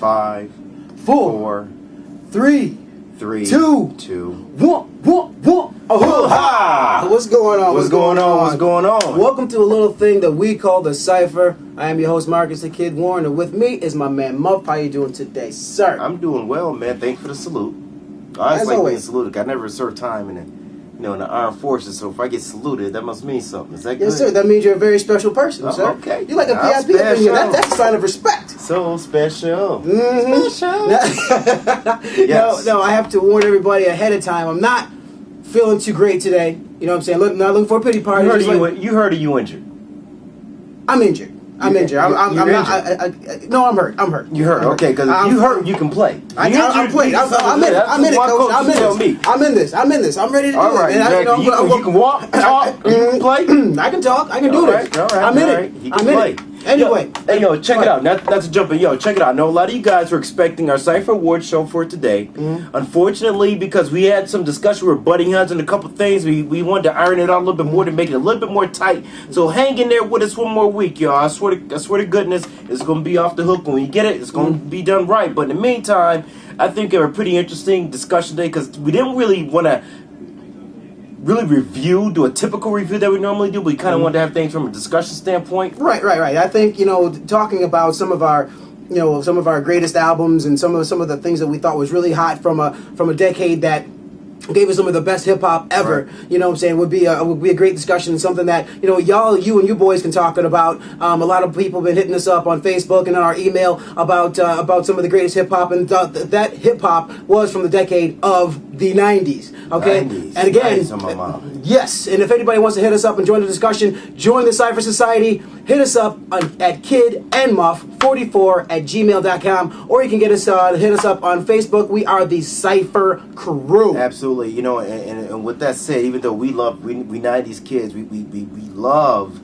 5, 4, 3, 3, 2, 2. 1. Oh, ha! What's going on? What's going on? What's going on? Welcome to a little thing that we call the Cipher. I am your host, Marcus the Kid Warren, and with me is my man Muff. How you doing today, sir? I'm doing well, man. Thanks for the salute. I always like being saluted. I never served time in the armed forces, so if I get saluted, that must mean something. Is that good? Yes, sir. That means you're a very special person, sir. Okay. You're like a VIP up in here. That's a sign of respect. So special. Special. Yes. No, I have to warn everybody ahead of time. I'm not feeling too great today. You know what I'm saying? Not looking for a pity party. You heard of you injured? I'm injured. I'm injured. I'm hurt. I'm hurt. You hurt. Okay, because if you hurt, you can play. I'm playing. I'm in it, coach. I'm in this. I'm ready to do it. All right, exactly. You can walk, talk, you can play. I can talk. I can do this. All right. I'm in it. I'm in it. Anyway. Hey, check it out. Not to jump in. Check it out. I know a lot of you guys were expecting our Cipher Awards show for today. Unfortunately, because we had some discussion with butting heads on a couple things, we wanted to iron it out a little bit more to make it a little bit more tight. So hang in there with us one more week, y'all. I swear to goodness, it's going to be off the hook. When we get it, it's going to be done right. But in the meantime, I think it was a pretty interesting discussion today because we didn't really want to do a typical review that we normally do, but we kind of wanted to have things from a discussion standpoint. Right. I think, talking about some of our greatest albums and some of the things that we thought was really hot from a decade that gave us some of the best hip hop ever. Right. You know what I'm saying? Would be a great discussion and something that, you and you boys can talk about. A lot of people have been hitting us up on Facebook and on our email about some of the greatest hip hop, and that hip hop was from the decade of the 90s. Okay? 90s. And again, 90s on my mom. Yes, and if anybody wants to hit us up and join the discussion, join the Cipher Society, hit us up at kidandmuff44@gmail.com, or you can hit us up on Facebook. We are the Cipher Crew. Absolutely. And with that said, even though we 90s kids, we love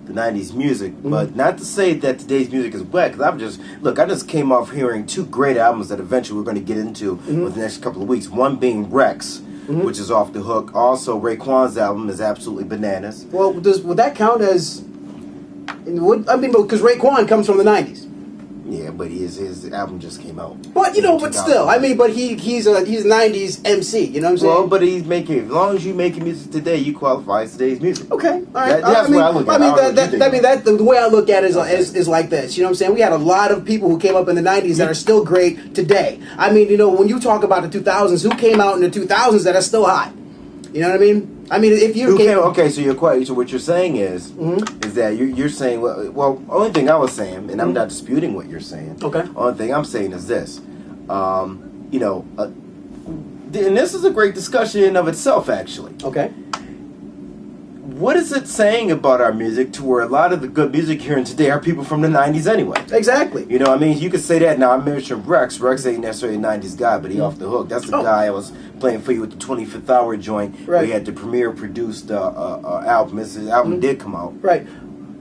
the 90s music, but not to say that today's music is wet, because I just came off hearing two great albums that eventually we're going to get into with the next couple of weeks, one being Rex, which is off the hook. Also, Raekwon's album is absolutely bananas. Well, would that count as... because Raekwon comes from the 90s. Yeah, but his album just came out. But but still, but he's a 90s MC. You know what I'm saying? Well, but he's making, as long as you're making music today, you qualify as today's music. Okay, all right. That's where I look at it. The way I look at it is like this. You know what I'm saying? We had a lot of people who came up in the 90s that are still great today. When you talk about the 2000s, who came out in the 2000s that are still hot? You know what I mean? If you so what you're saying is that you're saying, well, only thing I was saying, and I'm not disputing what you're saying. Okay. Only thing I'm saying is this, and this is a great discussion in of itself, actually. Okay. What is it saying about our music to where a lot of the good music here today are people from the 90s anyway? Exactly. You could say that. Now, I mentioned Rex. Rex ain't necessarily a 90s guy, but he off the hook. That's the guy I was playing for you with the 25th Hour joint. Right. Where he had the premiere produced album. His album did come out. Right.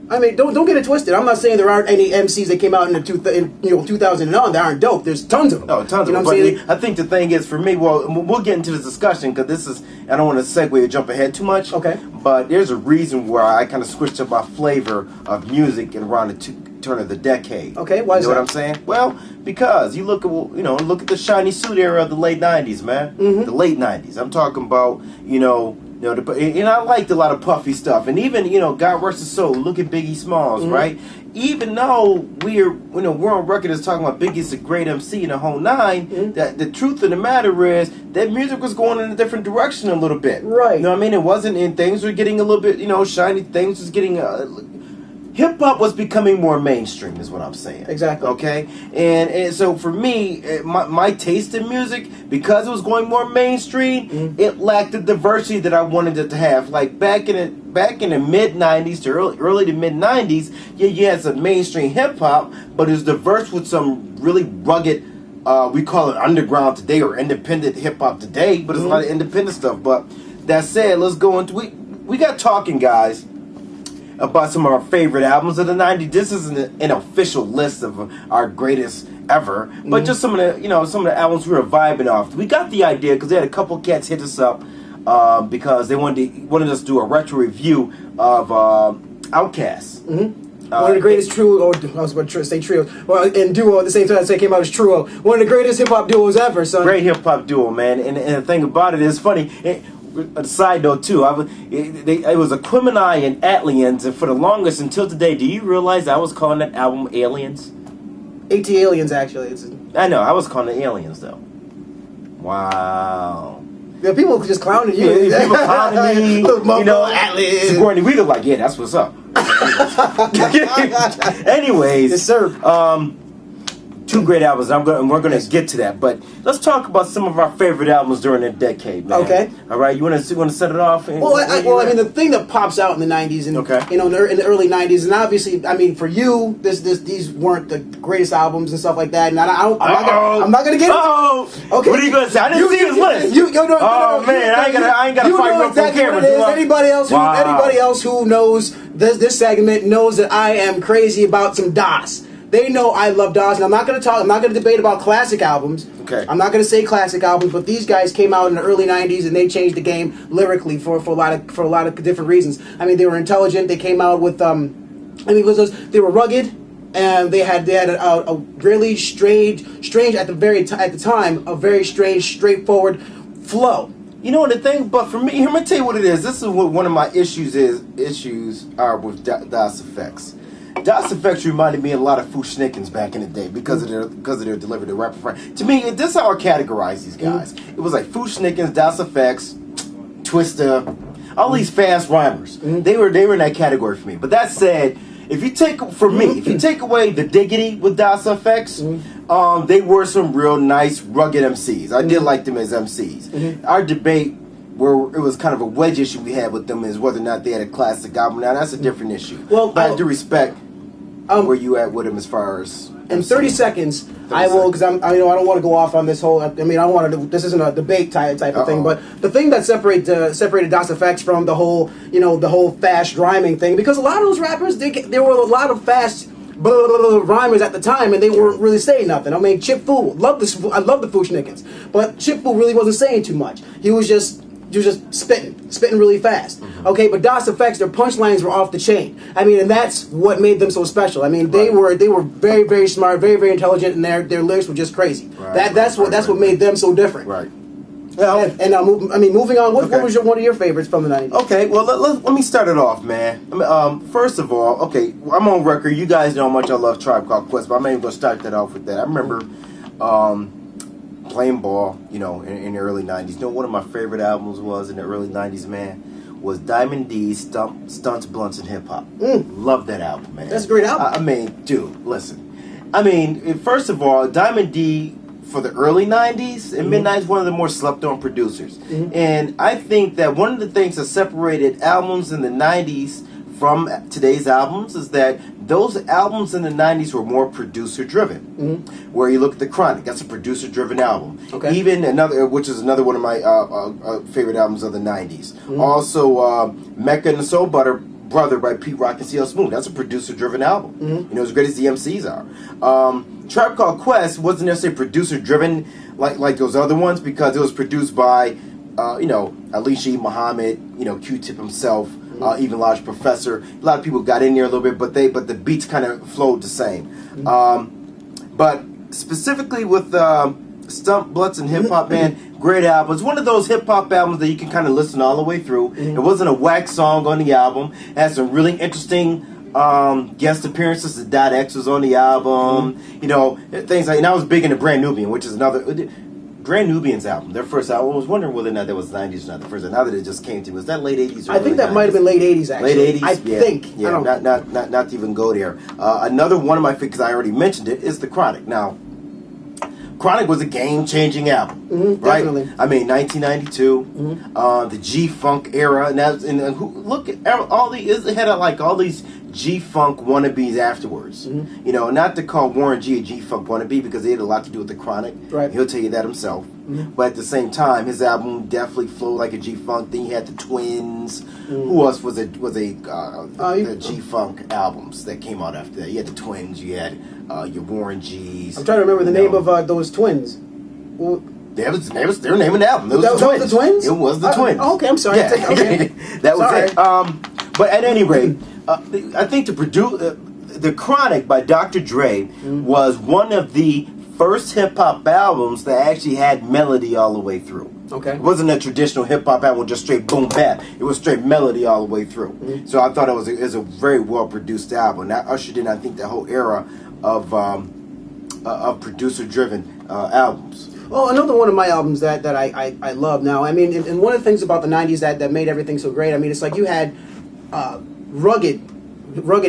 Don't get it twisted. I'm not saying there aren't any MCs that came out in 2000 and on that aren't dope. There's tons of them. Oh, tons of them. But I think the thing is, for me, we'll get into this discussion because I don't want to segue or jump ahead too much. Okay. But there's a reason where I kind of switched up my flavor of music around the turn of the decade. Okay, why is that? You know what I'm saying? Well, because you look at the shiny suit era of the late 90s, man. The late 90s. I'm talking about, and I liked a lot of Puffy stuff, and even God rest his soul. Look at Biggie Smalls, right? Even though we're on record as talking about Biggie's a great MC in the whole nine, that the truth of the matter is that music was going in a different direction a little bit, right? You know what I mean? It wasn't, and things were getting a little bit, shiny. Things was getting. Hip hop was becoming more mainstream, is what I'm saying. Exactly. Okay, and so for me, my taste in music, because it was going more mainstream, it lacked the diversity that I wanted it to have. Like back in the mid '90s to early to mid '90s, you had some mainstream hip hop, but it was diverse with some really rugged. We call it underground today or independent hip hop today, but it's a lot of independent stuff. But that said, let's go into we got talking, guys, about some of our favorite albums of the 90s. This isn't an official list of our greatest ever, but just some of the albums we were vibing off. We got the idea because they had a couple cats hit us up because they wanted us to do a retro review of Outkast. One of the greatest trio, or I was about to say trio, well, and duo at the same time. I say came out as trio. One of the greatest hip hop duos ever, son. Great hip hop duo, man. And the thing about it is funny. A side note too, it was Aquemini and Atlians, and for the longest until today, do you realize I was calling that album Aliens? AT Aliens, actually. I know, I was calling it Aliens though. Wow. Yeah, people just clowning you. Yeah, people clowning me. You know, Atlas. Sigourney Weaver, like, yeah, that's what's up. Anyways, yes, sir. Two great albums. We're gonna get to that, but let's talk about some of our favorite albums during the decade, man. Okay. All right. You want to set it off? Well, I mean, the thing that pops out in the '90s, and you know, in the early '90s, and obviously, I mean, for you, these weren't the greatest albums and stuff like that. And I'm not gonna get into. Okay. What are you gonna say? I didn't see his list. Man, I ain't gotta fight up on camera. Anybody else who knows this segment knows that I am crazy about some DOS. They know I love DOS, and I'm not going to debate about classic albums. Okay. I'm not going to say classic albums, but these guys came out in the early '90s and they changed the game lyrically for a lot of different reasons. I mean, they were intelligent. They came out with they were rugged, and they had a really strange at the time, a very strange, straightforward flow. You know what the thing, but for me, let me tell you what it is. This is what one of my issues are with DOS Effects. DOS Effects reminded me a lot of Fushnikins back in the day because of their delivery, the rapper. To me, this is how I categorize these guys. It was like Fushnikins, DOS Effects, Twista, all these fast rhymers. They were in that category for me. But that said, if you take away the diggity with DOS Effects, they were some real nice rugged MCs. I did like them as MCs. Our debate, where it was kind of a wedge issue we had with them, is whether or not they had a classic album. Now that's a different issue. Well, but I do respect where you at with them as far as. In 30 seconds, I will, because I don't want to go off on this whole. I mean, I don't want to. This isn't a debate type of thing, but the thing that separated DOS Effects from the whole, the whole fast rhyming thing, because a lot of those rappers, there were a lot of fast rhymers at the time, and they weren't really saying nothing. I mean, Chip Fu, I love the Fushnikins, but Chip Fu really wasn't saying too much. He was just spitting really fast. Okay, but DOS Effects, their punchlines were off the chain. I mean, and that's what made them so special. I mean, they were very, very smart, very, very intelligent, and their lyrics were just crazy. That's what made them so different. Right. Moving on. What was one of your favorites from the '90s? Okay, well let me start it off, man. First of all, okay, I'm on record. You guys know how much I love Tribe Called Quest, but I'm not even gonna start that off with that. I remember playing ball, in the early '90s. You know, one of my favorite albums was in the early '90s, man, was Diamond D's Stunts, Blunts, and Hip Hop. Love that album, man. That's a great album. I mean, dude, listen. I mean, first of all, Diamond D for the early '90s and mid '90s, one of the more slept-on producers. And I think that one of the things that separated albums in the '90s from today's albums is that those albums in the '90s were more producer-driven. Where you look at The Chronic, that's a producer-driven album. Okay. Even which is another one of my favorite albums of the '90s. Also, Mecca and the Soul Brother by Pete Rock and CL Smooth. That's a producer-driven album. As great as the MCs are. Tribe Called Quest wasn't necessarily producer-driven like those other ones, because it was produced by Alicia E. Muhammad, Q-Tip himself. Even Large Professor. A lot of people got in there a little bit, but the beats kind of flowed the same. But specifically with Stump, Blunts, and Hip Hop, man, great album. It's one of those hip hop albums that you can kind of listen all the way through. It wasn't a whack song on the album. It had some really interesting guest appearances. The Dot X was on the album. Things like. And I was big into Brand Nubian, which is another. Grand Nubian's album, their first album. I was wondering whether or not that was 90s or not. The first, now that it just came to me, was that late 80s? Or I think that 90s? Might have been late 80s. Actually, late 80s. I think. Yeah, not to even go there. Another one of my favorites, because I already mentioned it, is The Chronic. Now, Chronic was a game-changing album, right? Definitely. I mean, 1992, the G-Funk era, and look at all these. It had all these G-Funk wannabes afterwards. Not to call Warren G a G-Funk wannabe, because they had a lot to do with The Chronic. Right. He'll tell you that himself. But at the same time, his album definitely flowed like a G-Funk. Then you had the Twins. Who else was the G-Funk albums that came out after that? You had the Twins. You had your Warren G's. I'm trying to remember the name of those Twins. Well, they were naming the album. It was the Twins. The Twins? It was the Twins. Okay, I'm sorry. Yeah. That was it. But at any rate, I think to produce The Chronic by Dr. Dre was one of the first hip hop albums that actually had melody all the way through. Okay. It wasn't a traditional hip hop album, just straight boom bap. It was straight melody all the way through. So I thought it was a very well produced album. That ushered in, I think, the whole era of producer driven albums. Well, another one of my albums that I love now. I mean, and one of the things about the '90s that made everything so great. I mean, it's like you had rugged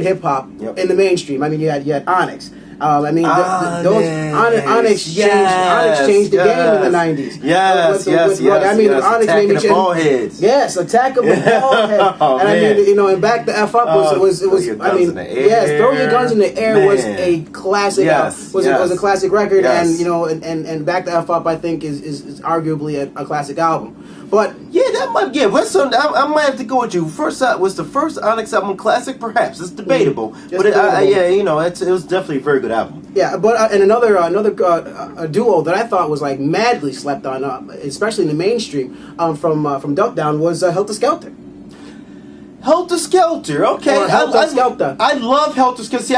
hip hop in the mainstream. I mean, you had Onyx. I mean, Onyx changed the game in the '90s. Yes. I mean, Onyx made me ball heads. Yes, attackable ball heads. And I mean, you know, and Back the F Up was I mean, yes, Throw Your Guns in the Air was a classic. Was a classic record, and you know, and Back the F Up, I think, is arguably a classic album. But yeah, that might I might have to go with you. Was the first Onyx album classic? Perhaps it's debatable, but yeah, you know, it was definitely a very good album. Yeah, but and another a duo that I thought was like madly slept on, especially in the mainstream, from Duck Down was Helter Skelter. Helter Skelter, okay. Helter Skelter. I love Helter Skelter. See,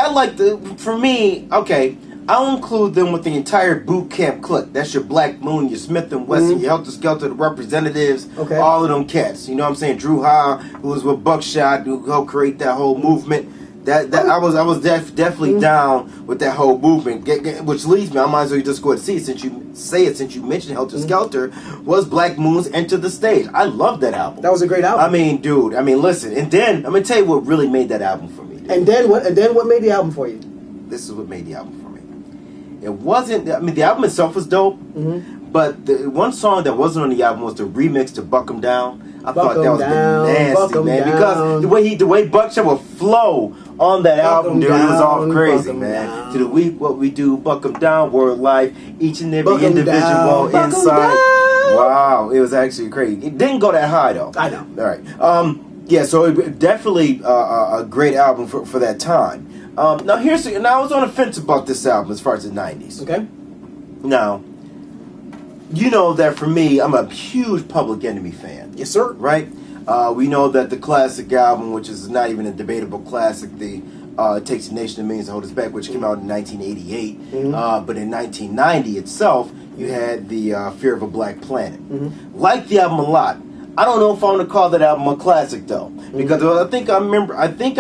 for me, okay, I'll include them with the entire boot camp clique. That's your Black Moon, your Smith and Wesson, your Helter Skelter, the Representatives, all of them cats. You know what I'm saying? Drew Ha, who was with Buckshot, who helped create that whole movement. I was definitely down with that whole movement, which leads me, I might as well just go ahead and since you mentioned Helter Skelter, was Black Moon's Enter the Stage. I love that album. That was a great album. I mean, dude, listen, and then, I'm going to tell you what really made that album for me. Dude. And then what made the album for you? This is what made the album for me. It wasn't, the album itself was dope, but the one song that wasn't on the album was the remix to Buck 'Em Down. I thought that was nasty, man, because the way Buckshot would flow on that album, dude, it was all crazy, man. To the week, what we do, Buck 'Em Down, Word Life, each and every individual inside. Wow, it was actually crazy. It didn't go that high, though. I know. All right. Yeah, so it definitely a great album for that time. Now I was on the fence about this album as far as the '90s. Okay. Now, you know that for me, I'm a huge Public Enemy fan. Yes, sir. Right? We know that the classic album, which is not even a debatable classic, It Takes a Nation of Millions to Hold Us Back, which came out in 1988. But in 1990 itself, you had the Fear of a Black Planet. Like the album a lot. I don't know if I want to call that album a classic though, because I think I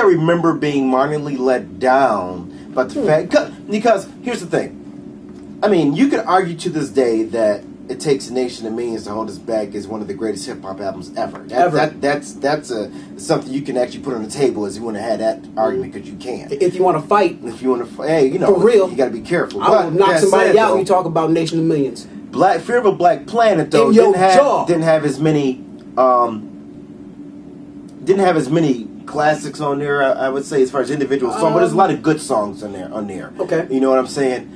remember being marginally let down by the fact. Because here's the thing. I mean, you could argue to this day that It Takes a Nation of Millions to Hold Us Back is one of the greatest hip hop albums ever. That's something you can actually put on the table as you want to have that argument, because you can. If you want to fight. If you want to fight, hey, you know, for real, you got to be careful. I will knock somebody out when you talk about Nation of Millions. Fear of a Black Planet though didn't have as many classics on there, I would say, as far as individual songs, but there's a lot of good songs on there. Okay. You know what I'm saying?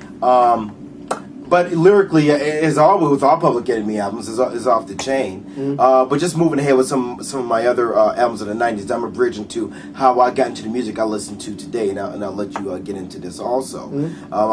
But lyrically, as always with all Public Enemy albums, is off the chain. But just moving ahead with some of my other albums of the '90s, I'm a bridge into how I got into the music I listen to today, and I'll let you get into this also.